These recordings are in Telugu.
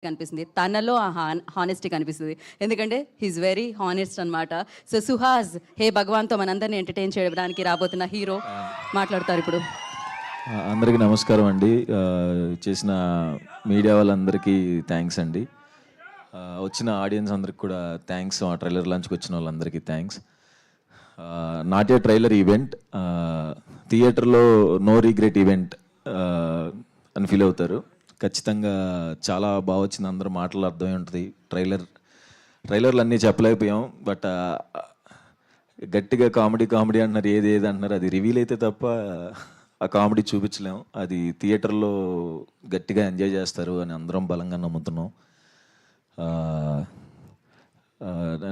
కనిపిస్తుంది. తనలో ఆ హానెస్టీ కనిపిస్తుంది. ఎందుకంటే హీస్ వెరీ హానెస్ట్ అనమాట. సో సుహాస్ హే భగవాన్తో మనందరినీ ఎంటర్టైన్ చేయడానికి రాబోతున్న హీరో మాట్లాడతారు ఇప్పుడు. అందరికీ నమస్కారం అండి. చేసిన మీడియా వాళ్ళందరికీ థ్యాంక్స్ అండి. వచ్చిన ఆడియన్స్ అందరికి కూడా థ్యాంక్స్. ఆ ట్రైలర్ లాంచ్కి వచ్చిన వాళ్ళందరికీ thanks. Not a trailer event, థియేటర్లో నో రిగ్రెట్ ఈవెంట్ అని ఫీల్ అవుతారు. ఖచ్చితంగా చాలా బాగా వచ్చింది. అందరూ మాటలు అర్థమై ఉంటుంది. ట్రైలర్లు అన్నీ చెప్పలేకపోయాం, బట్ గట్టిగా కామెడీ అంటున్నారు, ఏది అంటున్నారు. అది రివీల్ అయితే తప్ప ఆ కామెడీ చూపించలేం. అది థియేటర్లో గట్టిగా ఎంజాయ్ చేస్తారు అని అందరం బలంగా నమ్ముతున్నాం.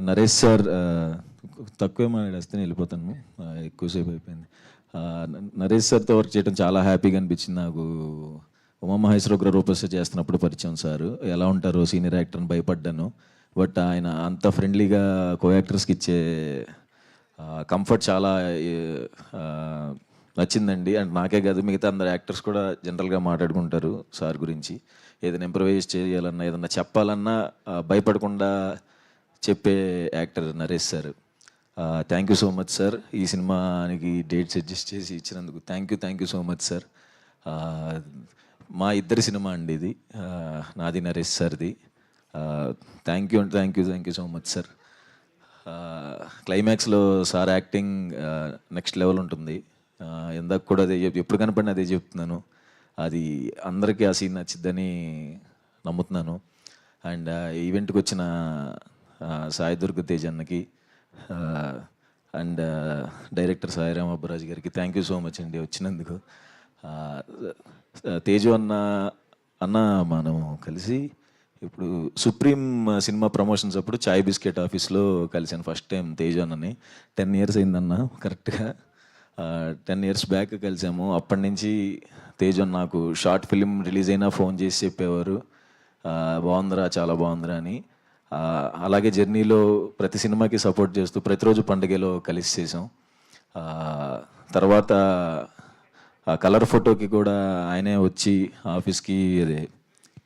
నరేష్ సార్ తక్కువే మాట్లాడేస్తే వెళ్ళిపోతాను, ఎక్కువసేపు అయిపోయింది. నరేష్ సార్తో వర్క్ చేయడం చాలా హ్యాపీగా అనిపించింది నాకు. ఉమామహేశ్వర రూపస్ చేస్తున్నప్పుడు పరిచయం సార్, ఎలా ఉంటారో సీనియర్ యాక్టర్ని భయపడ్డాను. బట్ ఆయన అంత ఫ్రెండ్లీగా కో యాక్టర్స్కి ఇచ్చే కంఫర్ట్ చాలా నచ్చిందండి. అండ్ నాకే కాదు, మిగతా అందరు యాక్టర్స్ కూడా జనరల్గా మాట్లాడుకుంటారు సార్ గురించి. ఏదైనా ఇంప్రవైజ్ చేయాలన్నా, ఏదన్నా చెప్పాలన్నా భయపడకుండా చెప్పే actor Naresh sir. Thank you so much sir. ఈ సినిమానికి డేట్స్ అడ్జస్ట్ చేసి ఇచ్చినందుకు thank you so much sir. మా ఇద్దరి సినిమా అండి ఇది, నాది నరేష్ సార్ది. Thank you so much sir. క్లైమాక్స్లో సార్ యాక్టింగ్ నెక్స్ట్ లెవెల్ ఉంటుంది. ఇందాక కూడా అదే ఎప్పుడు కనపడినా అదే చెప్తున్నాను. అది అందరికీ ఆ సీన్ నచ్చిద్దని నమ్ముతున్నాను. అండ్ ఈవెంట్కి వచ్చిన సాయి దుర్గ తేజ్ అన్నకి అండ్ డైరెక్టర్ సాయిరామ్ అబ్బరాజ్ గారికి థ్యాంక్ యూ సో మచ్ అండి వచ్చినందుకు. తేజు అన్న మనం కలిసి ఇప్పుడు సుప్రీం సినిమా ప్రమోషన్స్ అప్పుడు చాయ్ బిస్కెట్ ఆఫీస్లో కలిసాను ఫస్ట్ టైం తేజు అన్నని. 10 years అయిందన్న, కరెక్ట్గా 10 years బ్యాక్ కలిసాము. అప్పటి నుంచి తేజు అన్న నాకు షార్ట్ ఫిలిం రిలీజ్ అయినా ఫోన్ చేసి చెప్పేవారు, బాగుందిరా, చాలా బాగుందిరా అని. అలాగే జర్నీలో ప్రతి సినిమాకి సపోర్ట్ చేస్తూ ప్రతిరోజు పండుగలో కలిసి చేసాం. తర్వాత కలర్ ఫోటోకి కూడా ఆయనే వచ్చి ఆఫీస్కి, అదే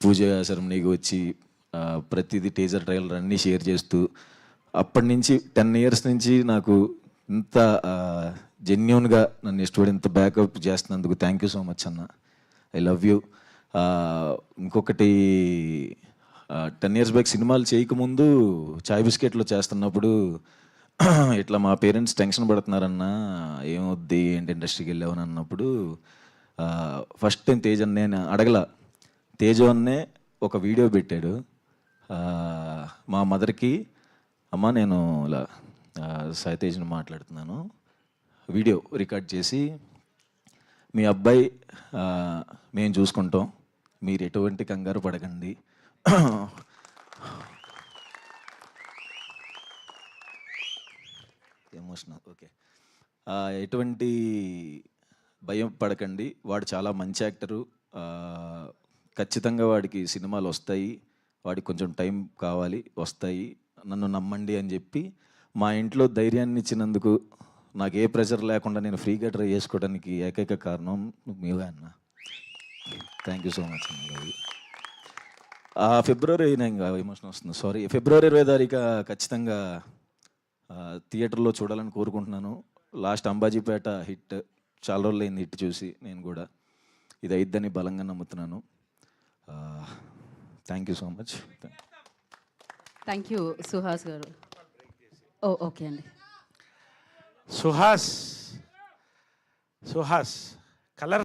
పూజ సెరమనీకి వచ్చి ప్రతిదీ టీజర్ ట్రైలర్ అన్నీ షేర్ చేస్తూ, అప్పటి నుంచి 10 years నుంచి నాకు ఇంత జెన్యూన్గా నన్ను ఇష్టపడి ఇంత బ్యాకప్ చేస్తున్నందుకు థ్యాంక్ యూ సో మచ్ అన్న. I love you. ఇంకొకటి, 10 years బ్యాక్ సినిమాలు చేయకముందు చాయ్ బిస్కెట్లో చేస్తున్నప్పుడు ఇట్లా మా పేరెంట్స్ టెన్షన్ పడుతున్నారన్నా, ఏమొద్ది ఏంటి ఇండస్ట్రీకి వెళ్ళావని అన్నప్పుడు ఫస్ట్ టైం తేజ్ అన్న, నేను అడగల, తేజు అన్నే ఒక వీడియో పెట్టాడు మా మదర్కి. అమ్మ నేను ఇలా సాయి తేజ్ని మాట్లాడుతున్నాను, వీడియో రికార్డ్ చేసి, మీ అబ్బాయి మేము చూసుకుంటాం, మీరు ఎటువంటి కంగారు పడకండి, ఎమోషనల్, ఓకే, ఎటువంటి భయం పడకండి, వాడు చాలా మంచి యాక్టరు, ఖచ్చితంగా వాడికి సినిమాలు వస్తాయి, వాడికి కొంచెం టైం కావాలి, వస్తాయి, నన్ను నమ్మండి అని చెప్పి మా ఇంట్లో ధైర్యాన్ని ఇచ్చినందుకు, నాకు ఏ ప్రెషర్ లేకుండా నేను ఫ్రీగా ట్రై చేసుకోవడానికి ఏకైక కారణం మీవే అన్న. థ్యాంక్ యూ సో మచ్ అన్న. ఫిబ్రవరి, ఇంకా ఎమోషన్ వస్తుంది, సారీ, February 20 ఖచ్చితంగా థియేటర్లో చూడాలని కోరుకుంటున్నాను. లాస్ట్ అంబాజీపేట హిట్, చాలా రోజులు అయింది హిట్ చూసి, నేను కూడా ఇది అయిద్దని బలంగా నమ్ముతున్నాను. Thank you so much. Thank you Suhas గారు. ఓకే అండి. సుహాస్ కలర్